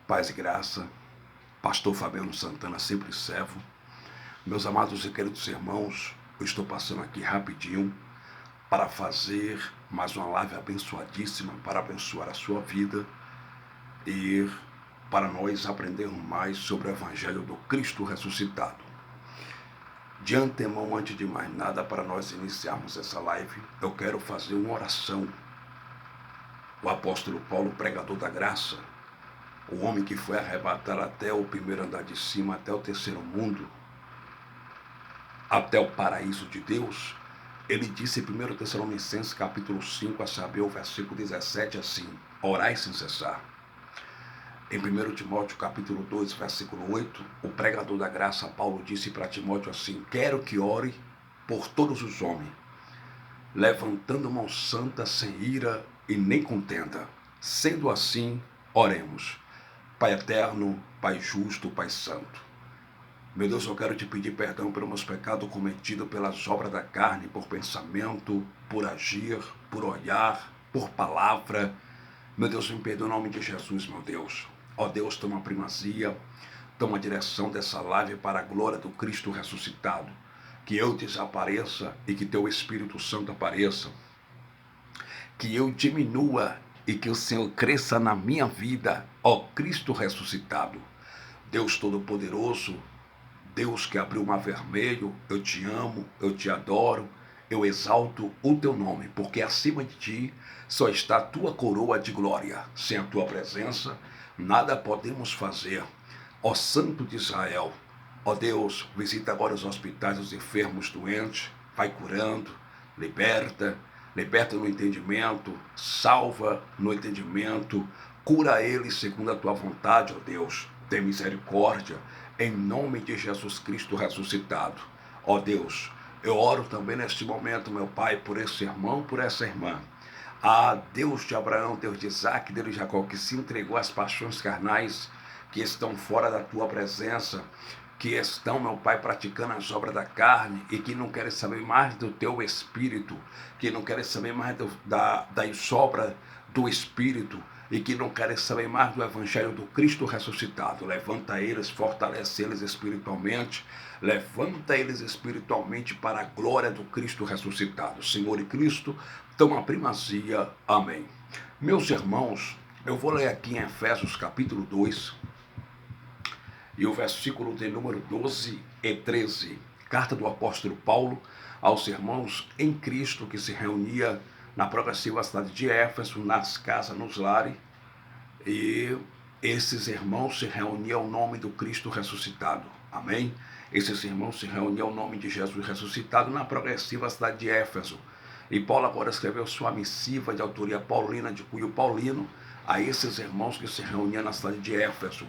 Paz e graça, pastor Fabiano Santana, sempre servo. Meus amados e queridos irmãos, eu estou passando aqui rapidinho para fazer mais uma live abençoadíssima, para abençoar a sua vida e para nós aprendermos mais sobre o Evangelho do Cristo ressuscitado. De antemão, antes de mais nada, para nós iniciarmos essa live, eu quero fazer uma oração. O apóstolo Paulo, pregador da graça, o homem que foi arrebatado até o primeiro andar de cima, até o terceiro mundo, até o paraíso de Deus, ele disse em 1 Tessalonicenses capítulo 5, a saber, o versículo 17, assim: orai sem cessar. Em 1 Timóteo capítulo 2, versículo 8, o pregador da graça, Paulo, disse para Timóteo assim: quero que ore por todos os homens, levantando mão santa, sem ira e nem contenda. Sendo assim, oremos. Pai eterno, Pai justo, Pai santo. Meu Deus, eu quero te pedir perdão pelos meus pecados cometidos pelas obras da carne, por pensamento, por agir, por olhar, por palavra. Meu Deus, me perdoa em nome de Jesus, meu Deus. Ó Deus, toma a primazia, toma a direção dessa live para a glória do Cristo ressuscitado. Que eu desapareça e que teu Espírito Santo apareça. Que eu diminua e que o Senhor cresça na minha vida, ó Cristo ressuscitado. Deus Todo-Poderoso, Deus que abriu o mar vermelho, eu te amo, eu te adoro, eu exalto o teu nome, porque acima de ti só está a tua coroa de glória. Sem a tua presença, nada podemos fazer. Ó Santo de Israel, ó Deus, visita agora os hospitais dos enfermos, doentes, vai curando, liberta no entendimento, salva no entendimento, cura eles segundo a tua vontade, ó Deus. Tem misericórdia, em nome de Jesus Cristo ressuscitado. Ó Deus, eu oro também neste momento, meu Pai, por esse irmão, por essa irmã. Ah, Deus de Abraão, Deus de Isaac, Deus de Jacó, que se entregou às paixões carnais, que estão fora da tua presença, que estão, meu Pai, praticando as obras da carne e que não querem saber mais do teu Espírito, que não querem saber mais das obras do Espírito e que não querem saber mais do Evangelho do Cristo ressuscitado. Levanta eles, fortalece eles espiritualmente, levanta eles espiritualmente para a glória do Cristo ressuscitado. Senhor e Cristo, toma a primazia. Amém. Meus irmãos, eu vou ler aqui em Efésios capítulo 2, e o versículo de número 12 e 13, carta do apóstolo Paulo aos irmãos em Cristo que se reunia na progressiva cidade de Éfeso, nas casas, nos lares, e esses irmãos se reuniam ao nome do Cristo ressuscitado, amém? Esses irmãos se reuniam ao nome de Jesus ressuscitado na progressiva cidade de Éfeso, e Paulo agora escreveu sua missiva de autoria paulina, de cunho paulino, a esses irmãos que se reuniam na cidade de Éfeso.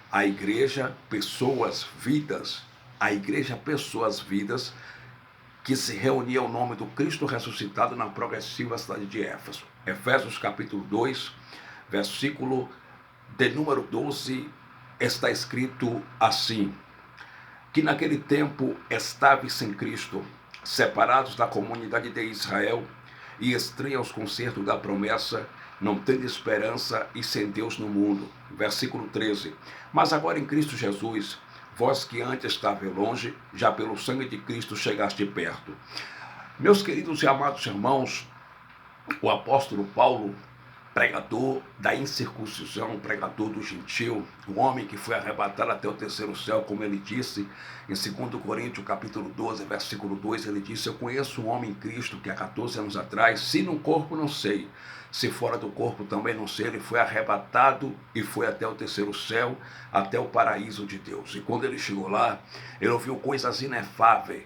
A igreja, pessoas, vidas, que se reuniam ao nome do Cristo ressuscitado na progressiva cidade de Éfeso. Efésios capítulo 2, versículo de número 12, está escrito assim: que naquele tempo estáveis sem Cristo, separados da comunidade de Israel e estranhos aos concertos da promessa, não tendo esperança e sem Deus no mundo. Versículo 13. Mas agora em Cristo Jesus, vós que antes estavais longe, já pelo sangue de Cristo chegaste perto. Meus queridos e amados irmãos, o apóstolo Paulo, pregador da incircuncisão, pregador do gentil, o homem que foi arrebatado até o terceiro céu, como ele disse em 2 Coríntios capítulo 12, versículo 2, ele disse: eu conheço um homem em Cristo que há 14 anos atrás, se no corpo não sei, se fora do corpo também não sei, ele foi arrebatado e foi até o terceiro céu, até o paraíso de Deus. E quando ele chegou lá, ele ouviu coisas inefáveis,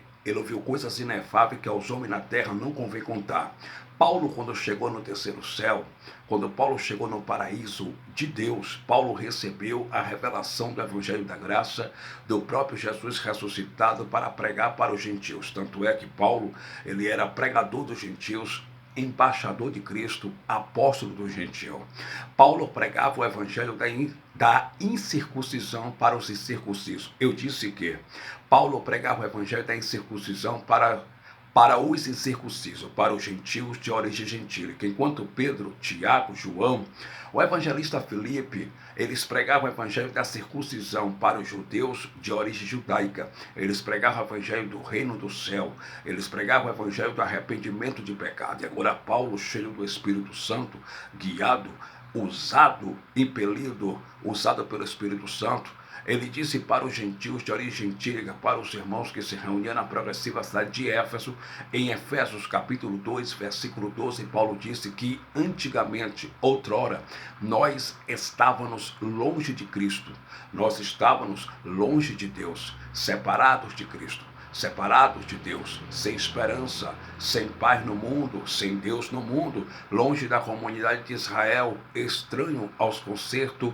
que aos homens na terra não convém contar. Paulo, quando chegou no terceiro céu, quando Paulo chegou no paraíso de Deus, Paulo recebeu a revelação do Evangelho da Graça do próprio Jesus ressuscitado para pregar para os gentios. Tanto é que Paulo, ele era pregador dos gentios, embaixador de Cristo, apóstolo do gentil. Paulo pregava o Evangelho da incircuncisão para os incircuncisos. Eu disse que Paulo pregava o Evangelho da incircuncisão para para os incircuncisos, para os gentios de origem gentílica. Enquanto Pedro, Tiago, João, o evangelista Filipe, eles pregavam o evangelho da circuncisão para os judeus de origem judaica. Eles pregavam o evangelho do reino do céu. Eles pregavam o evangelho do arrependimento de pecado. E agora Paulo, cheio do Espírito Santo, guiado, usado, impelido, usado pelo Espírito Santo, ele disse para os gentios de origem gentílica, para os irmãos que se reuniam na progressiva cidade de Éfeso, em Efésios capítulo 2, versículo 12, Paulo disse que antigamente, outrora, nós estávamos longe de Cristo, nós estávamos longe de Deus, separados de Cristo, separados de Deus, sem esperança, sem paz no mundo, sem Deus no mundo, longe da comunidade de Israel, estranho aos concertos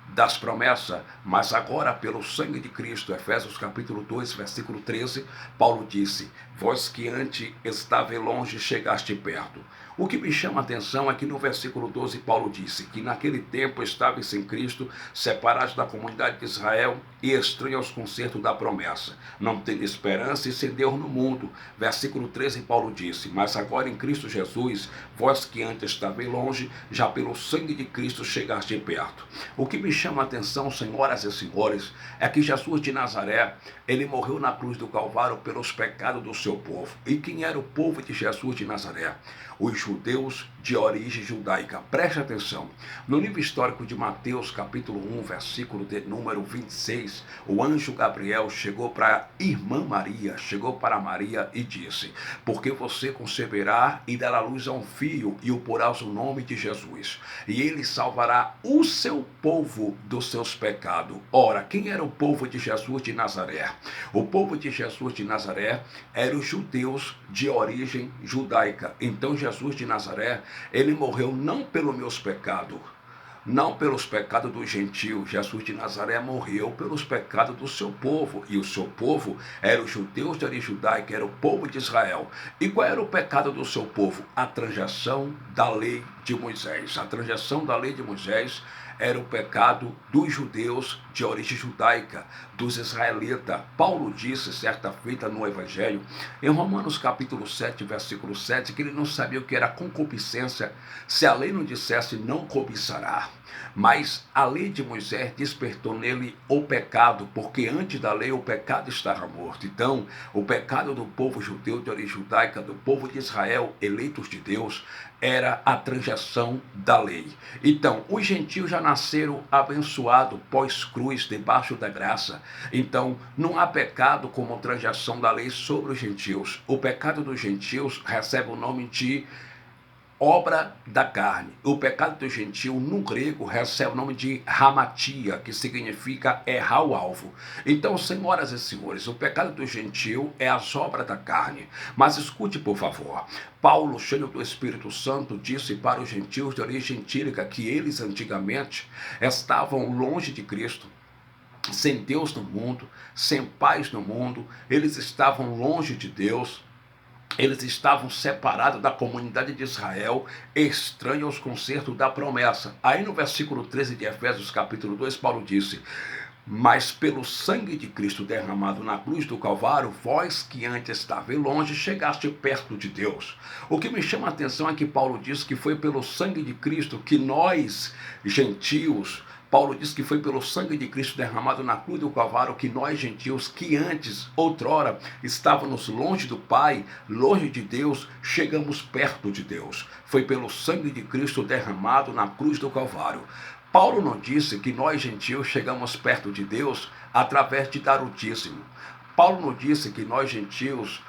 das promessas, mas agora pelo sangue de Cristo, Efésios capítulo 2, versículo 13, Paulo disse, vós que antes estavais longe, chegaste perto. O que me chama a atenção é que no versículo 12, Paulo disse que naquele tempo estavais sem Cristo, separados da comunidade de Israel e estranhos aos concertos da promessa, não tendo esperança e sem Deus no mundo. Versículo 13, Paulo disse, mas agora em Cristo Jesus, vós que antes estavais longe, já pelo sangue de Cristo chegaste perto. O que me chama a atenção, senhoras e senhores, é que Jesus de Nazaré, ele morreu na cruz do Calvário pelos pecados do seu povo. E quem era o povo de Jesus de Nazaré? Os judeus de origem judaica. Preste atenção. No livro histórico de Mateus, capítulo 1, versículo de número 26, o anjo Gabriel chegou para a irmã Maria, chegou para Maria e disse, porque você conceberá e dará luz a um filho e o porás o nome de Jesus. E ele salvará o seu povo dos seus pecados. Ora, quem era o povo de Jesus de Nazaré? O povo de Jesus de Nazaré eram os judeus de origem judaica. Então Jesus de Nazaré, ele morreu não pelos meus pecados, não pelos pecados dos gentios. Jesus de Nazaré morreu pelos pecados do seu povo, e o seu povo era os judeus de origem judaica, era o povo de Israel. E qual era o pecado do seu povo? A transgressão da lei de Moisés. A transgressão da lei de Moisés era o pecado dos judeus de origem judaica, dos israelitas. Paulo disse certa feita no Evangelho, em Romanos capítulo 7, versículo 7, que ele não sabia o que era concupiscência, se a lei não dissesse não cobiçará. Mas a lei de Moisés despertou nele o pecado, porque antes da lei o pecado estava morto. Então, o pecado do povo judeu de origem judaica, do povo de Israel, eleitos de Deus, era a transgressão da lei. Então, os gentios já nasceram abençoados pós-cruz, debaixo da graça. Então, não há pecado como transgressão da lei sobre os gentios. O pecado dos gentios recebe o nome de obra da carne. O pecado do gentio, no grego, recebe o nome de hamatia, que significa errar o alvo. Então, senhoras e senhores, o pecado do gentio é as obras da carne. Mas escute, por favor. Paulo, cheio do Espírito Santo, disse para os gentios de origem gentílica que eles antigamente estavam longe de Cristo, sem Deus no mundo, sem paz no mundo, eles estavam longe de Deus. Eles estavam separados da comunidade de Israel, estranhos aos concertos da promessa. Aí no versículo 13 de Efésios capítulo 2, Paulo disse, mas pelo sangue de Cristo derramado na cruz do Calvário, vós que antes estavais longe, chegaste perto de Deus. O que me chama a atenção é que Paulo diz que foi pelo sangue de Cristo que nós, gentios, Paulo diz que foi pelo sangue de Cristo derramado na cruz do Calvário que nós, gentios, que antes, outrora, estávamos longe do Pai, longe de Deus, chegamos perto de Deus. Foi pelo sangue de Cristo derramado na cruz do Calvário. Paulo não disse que nós, gentios, chegamos perto de Deus através de dar o dízimo. Paulo não disse que nós, gentios,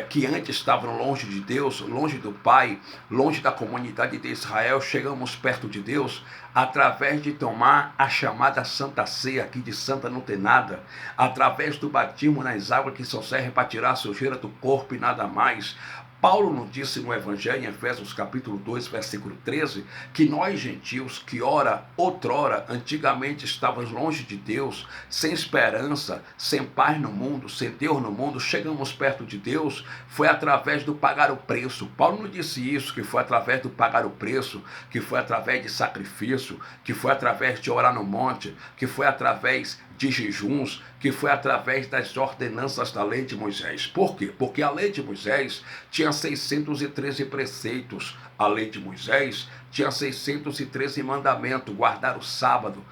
que antes estavam longe de Deus, longe do Pai, longe da comunidade de Israel, chegamos perto de Deus através de tomar a chamada Santa Ceia, que de santa não tem nada, através do batismo nas águas que só serve para tirar a sujeira do corpo e nada mais. Paulo não disse no Evangelho, em Efésios capítulo 2, versículo 13, que nós gentios, que outrora, antigamente estávamos longe de Deus, sem esperança, sem paz no mundo, sem Deus no mundo, chegamos perto de Deus, foi através do pagar o preço. Paulo não disse isso, que foi através do pagar o preço, que foi através de sacrifício, que foi através de orar no monte, que foi através de jejuns, que foi através das ordenanças da lei de Moisés. Por quê? Porque a lei de Moisés tinha 613 preceitos. A lei de Moisés tinha 613 mandamentos: guardar o sábado,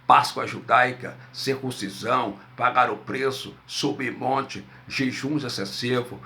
Páscoa judaica, circuncisão, pagar o preço, subir monte, jejuns excessivos,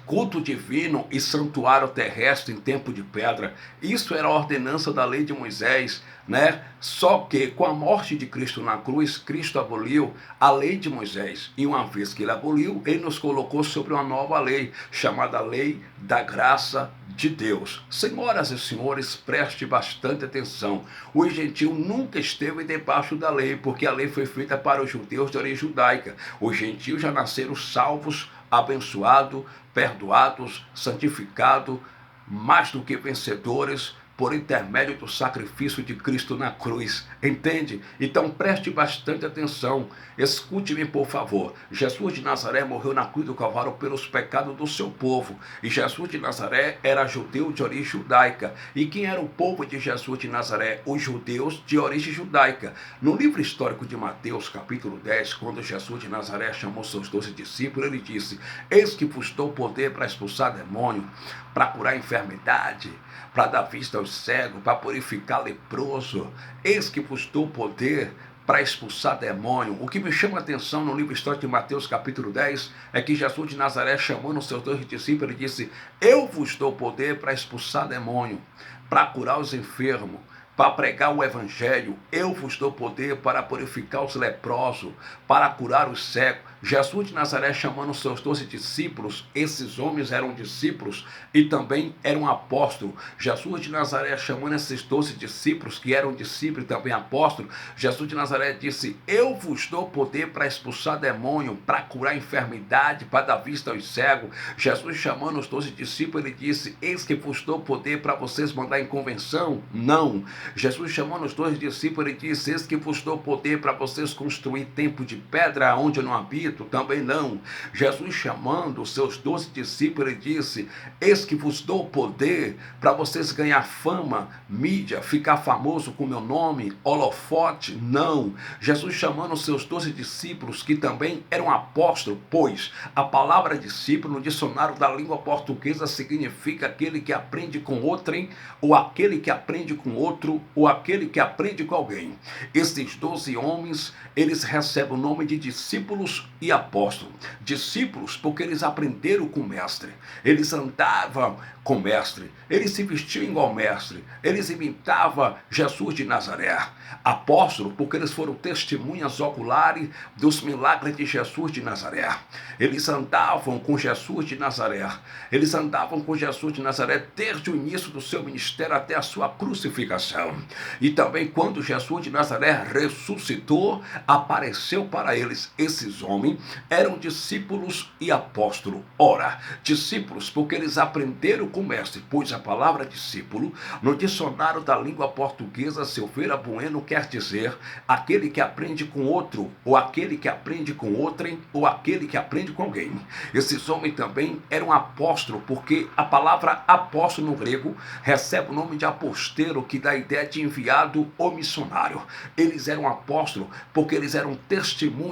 culto divino e santuário terrestre em tempo de pedra. Isso era a ordenança da lei de Moisés, né? Só que com a morte de Cristo na cruz, Cristo aboliu a lei de Moisés. E uma vez que ele aboliu, ele nos colocou sobre uma nova lei, chamada lei da graça de Deus. Senhoras e senhores, preste bastante atenção. O gentil nunca esteve debaixo da lei, porque a lei foi feita para os judeus de origem judaica. Os gentios já nasceram salvos, abençoados, perdoados, santificados, mais do que vencedores, por intermédio do sacrifício de Cristo na cruz. Entende? Então preste bastante atenção. Escute-me, por favor. Jesus de Nazaré morreu na cruz do Calvário pelos pecados do seu povo. E Jesus de Nazaré era judeu de origem judaica. E quem era o povo de Jesus de Nazaré? Os judeus de origem judaica. No livro histórico de Mateus, capítulo 10, quando Jesus de Nazaré chamou seus 12 discípulos, ele disse: eis que vos dou poder para expulsar demônio, para curar enfermidade, para dar vista aos cegos, para purificar leproso. Eis que vos dou poder para expulsar demônio. O que me chama a atenção no livro histórico de Mateus capítulo 10 é que Jesus de Nazaré, chamando os seus 12 discípulos, ele disse: eu vos dou poder para expulsar demônio, para curar os enfermos, para pregar o evangelho. Eu vos dou poder para purificar os leprosos, para curar os cegos. Jesus de Nazaré chamando os seus 12 discípulos, esses homens eram discípulos e também eram apóstolos. Jesus de Nazaré chamando esses 12 discípulos, que eram discípulos e também apóstolos, Jesus de Nazaré disse: eu vos dou poder para expulsar demônio, para curar enfermidade, para dar vista aos cegos. Jesus chamando os 12 discípulos, ele disse: eis que vos dou poder para vocês mandar em convenção? Não. Jesus chamando os 12 discípulos, ele disse: eis que vos dou poder para vocês construir templo de pedra onde eu não habito? Também não. Jesus chamando os seus 12 discípulos, ele disse: eis que vos dou poder para vocês ganhar fama, mídia, ficar famoso com meu nome, holofote? Não. Jesus chamando os seus 12 discípulos, que também eram apóstolos, pois a palavra discípulo no dicionário da língua portuguesa significa aquele que aprende com outrem, ou aquele que aprende com outro, ou aquele que aprende com alguém. Esses 12 homens, eles recebem o nome de discípulos e apóstolos. Discípulos porque eles aprenderam com o mestre, eles andavam com o mestre, eles se vestiam igual mestre, eles imitavam Jesus de Nazaré. Apóstolos porque eles foram testemunhas oculares dos milagres de Jesus de Nazaré. Eles andavam com Jesus de Nazaré, eles andavam com Jesus de Nazaré desde o início do seu ministério até a sua crucificação. E também quando Jesus de Nazaré ressuscitou, apareceu para eles. Esses homens eram discípulos e apóstolos. Ora, discípulos porque eles aprenderam com o mestre, pois a palavra discípulo no dicionário da língua portuguesa Silveira Bueno quer dizer aquele que aprende com outro, ou aquele que aprende com outrem, ou aquele que aprende com alguém. Esses homens também eram apóstolos, porque a palavra apóstolo no grego recebe o nome de aposteiro, que dá a ideia de enviado ou missionário. Eles eram apóstolos porque eles eram testemunhas